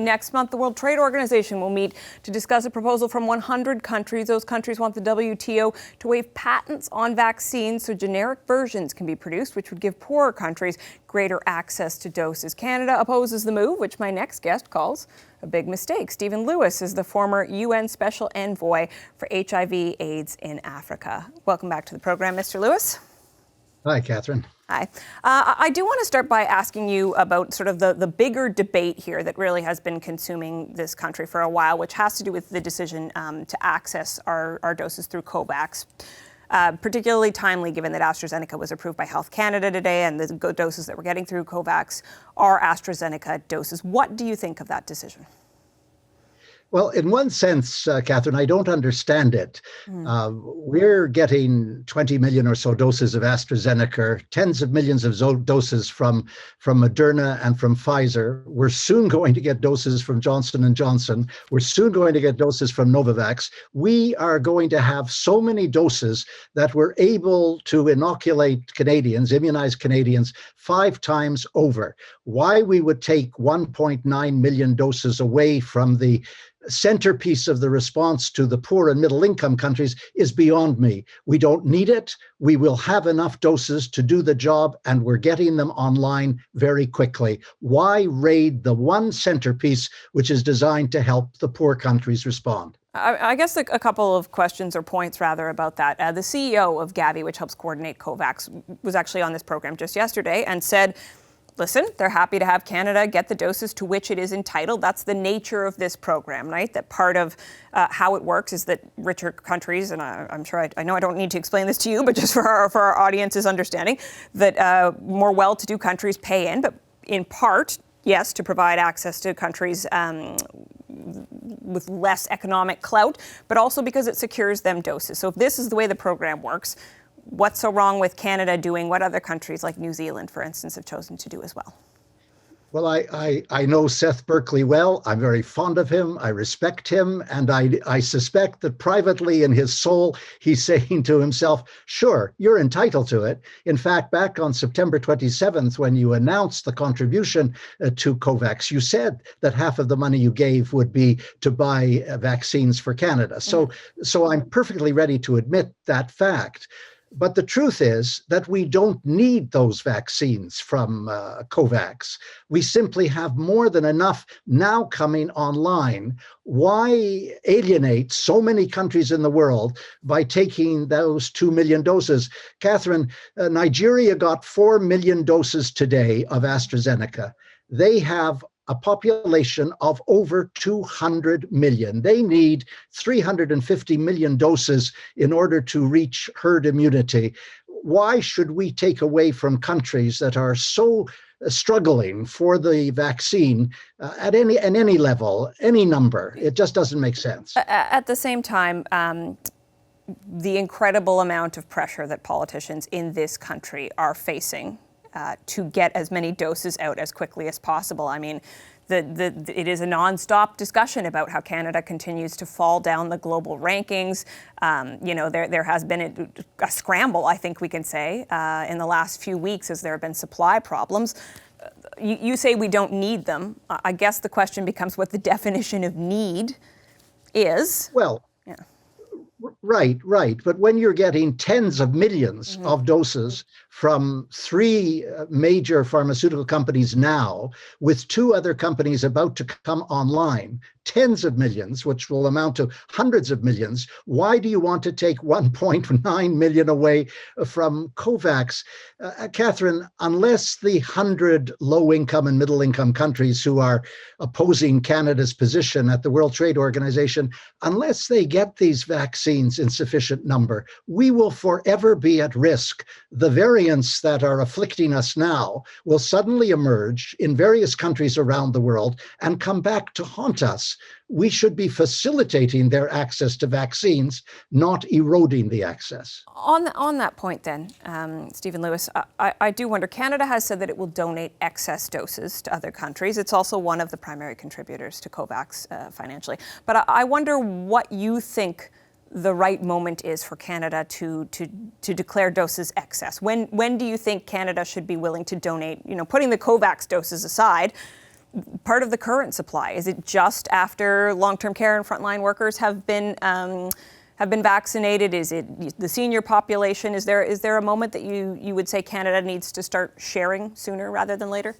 Next month, the World Trade Organization will meet to discuss a proposal from 100 countries. Those countries want the WTO to waive patents on vaccines so generic versions can be produced, which would give poorer countries greater access to doses. Canada opposes the move, which my next guest calls a big mistake. Stephen Lewis is the former UN Special Envoy for HIV/AIDS in Africa. Welcome back to the program, Mr. Lewis. Hi, Catherine. Hi. I do want to start by asking you about sort of the bigger debate here that really has been consuming this country for a while, which has to do with the decision to access our doses through COVAX. Particularly timely given that AstraZeneca was approved by Health Canada today, and the doses that we're getting through COVAX are AstraZeneca doses. What do you think of that decision? Well, in one sense, Catherine, I don't understand it. We're getting 20 million or so doses of AstraZeneca, tens of millions of doses from Moderna and from Pfizer. We're soon going to get doses from Johnson & Johnson. We're soon going to get doses from Novavax. We are going to have so many doses that we're able to inoculate Canadians, immunize Canadians 5 times over. Why we would take 1.9 million doses away from the centerpiece of the response to the poor and middle income countries is beyond me. We don't need it. We will have enough doses to do the job, and we're getting them online very quickly. Why raid the one centerpiece which is designed to help the poor countries respond? I guess a couple of questions or points rather about that. The CEO of Gavi, which helps coordinate COVAX, was actually on this program just yesterday and said, listen, they're happy to have Canada get the doses to which it is entitled. That's the nature of this program, right? That part of how it works is that richer countries, and I'm sure I know I don't need to explain this to you, but just for our audience's understanding, that more well-to-do countries pay in, but in part, yes, to provide access to countries with less economic clout, but also because it secures them doses. So if this is the way the program works, what's so wrong with Canada doing what other countries like New Zealand, for instance, have chosen to do as well? Well, I know Seth Berkley well. I'm very fond of him. I respect him. And I suspect that privately in his soul, he's saying to himself, sure, you're entitled to it. In fact, back on September 27th, when you announced the contribution to COVAX, you said that half of the money you gave would be to buy vaccines for Canada. So I'm perfectly ready to admit that fact. But the truth is that we don't need those vaccines from COVAX. We simply have more than enough now coming online. Why alienate so many countries in the world by taking those 2 million doses? Catherine, Nigeria got 4 million doses today of AstraZeneca. They have a population of over 200 million. They need 350 million doses in order to reach herd immunity. Why should we take away from countries that are so struggling for the vaccine at any level, any number? It just doesn't make sense. At the same time, the incredible amount of pressure that politicians in this country are facing to get as many doses out as quickly as possible. I mean, it is a nonstop discussion about how Canada continues to fall down the global rankings. There has been a scramble, I think we can say, in the last few weeks as there have been supply problems. You say we don't need them. I guess the question becomes what the definition of need is. Well, yeah. Right. But when you're getting tens of millions of doses from 3 major pharmaceutical companies now, with 2 other companies about to come online, tens of millions, which will amount to hundreds of millions, why do you want to take 1.9 million away from COVAX? Catherine, unless the 100 low-income and middle-income countries who are opposing Canada's position at the World Trade Organization, unless they get these vaccines in sufficient number, we will forever be at risk. The variants that are afflicting us now will suddenly emerge in various countries around the world and come back to haunt us. We should be facilitating their access to vaccines, not eroding the access. On that point then, Stephen Lewis, I do wonder, Canada has said that it will donate excess doses to other countries. It's also one of the primary contributors to COVAX financially. But I wonder what you think the right moment is for Canada to declare doses excess. When do you think Canada should be willing to donate, putting the COVAX doses aside, part of the current supply? Is it just after long-term care and frontline workers have been vaccinated? Is it the senior population? Is there a moment that you would say Canada needs to start sharing sooner rather than later?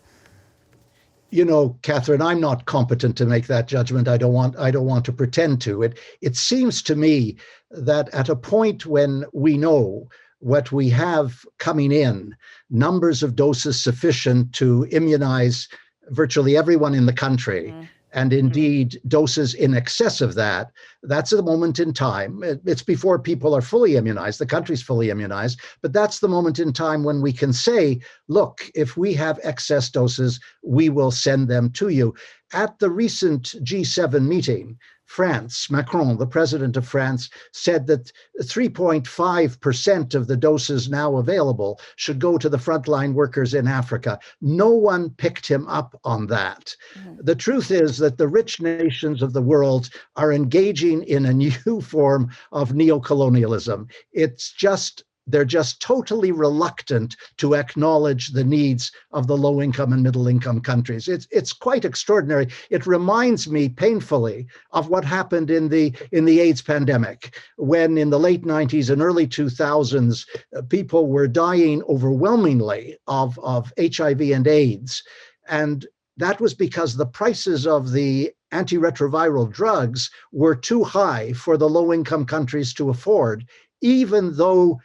You know, Catherine, I'm not competent to make that judgment. I don't want to pretend to. It seems to me that at a point when we know what we have coming in, numbers of doses sufficient to immunize virtually everyone in the country, and indeed doses in excess of that, that's the moment in time. It's before people are fully immunized, the country's fully immunized, but that's the moment in time when we can say, look, if we have excess doses, we will send them to you. At the recent G7 meeting, France, Macron, the president of France, said that 3.5% of the doses now available should go to the frontline workers in Africa. No one picked him up on that. The truth is that the rich nations of the world are engaging in a new form of neocolonialism. They're just totally reluctant to acknowledge the needs of the low-income and middle-income countries. It's quite extraordinary. It reminds me painfully of what happened in the AIDS pandemic, when in the late 90s and early 2000s, people were dying overwhelmingly of HIV and AIDS. And that was because the prices of the antiretroviral drugs were too high for the low-income countries to afford, even though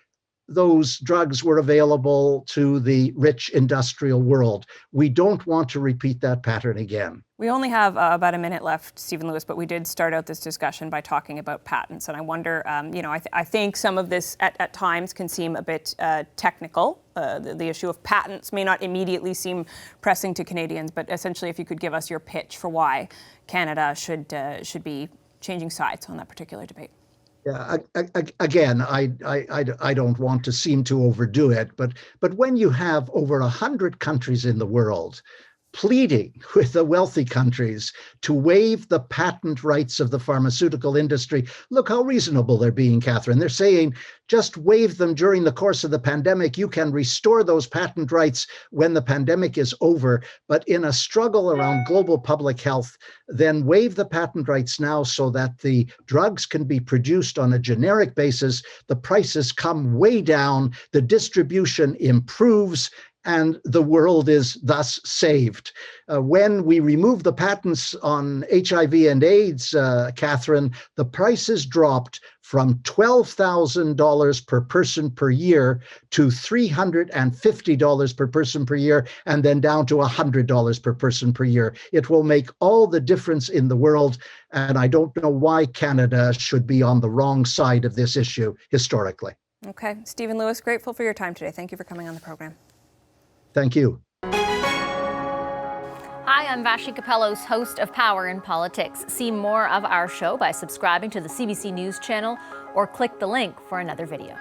those drugs were available to the rich industrial world. We don't want to repeat that pattern again. We only have about a minute left, Stephen Lewis, but we did start out this discussion by talking about patents. And I wonder, I think some of this at times can seem a bit technical. The issue of patents may not immediately seem pressing to Canadians, but essentially if you could give us your pitch for why Canada should be changing sides on that particular debate. Yeah, again, I don't want to seem to overdo it, but when you have over 100 countries in the world pleading with the wealthy countries to waive the patent rights of the pharmaceutical industry. Look how reasonable they're being, Catherine. They're saying, just waive them during the course of the pandemic. You can restore those patent rights when the pandemic is over. But in a struggle around global public health, then waive the patent rights now so that the drugs can be produced on a generic basis. The prices come way down, the distribution improves, and the world is thus saved. When we remove the patents on HIV and AIDS, Catherine, the prices dropped from $12,000 per person per year to $350 per person per year, and then down to $100 per person per year. It will make all the difference in the world, and I don't know why Canada should be on the wrong side of this issue historically. Okay. Stephen Lewis, grateful for your time today. Thank you for coming on the program. Thank you. Hi, I'm Vashi Capellos, host of Power in Politics. See more of our show by subscribing to the CBC News channel or click the link for another video.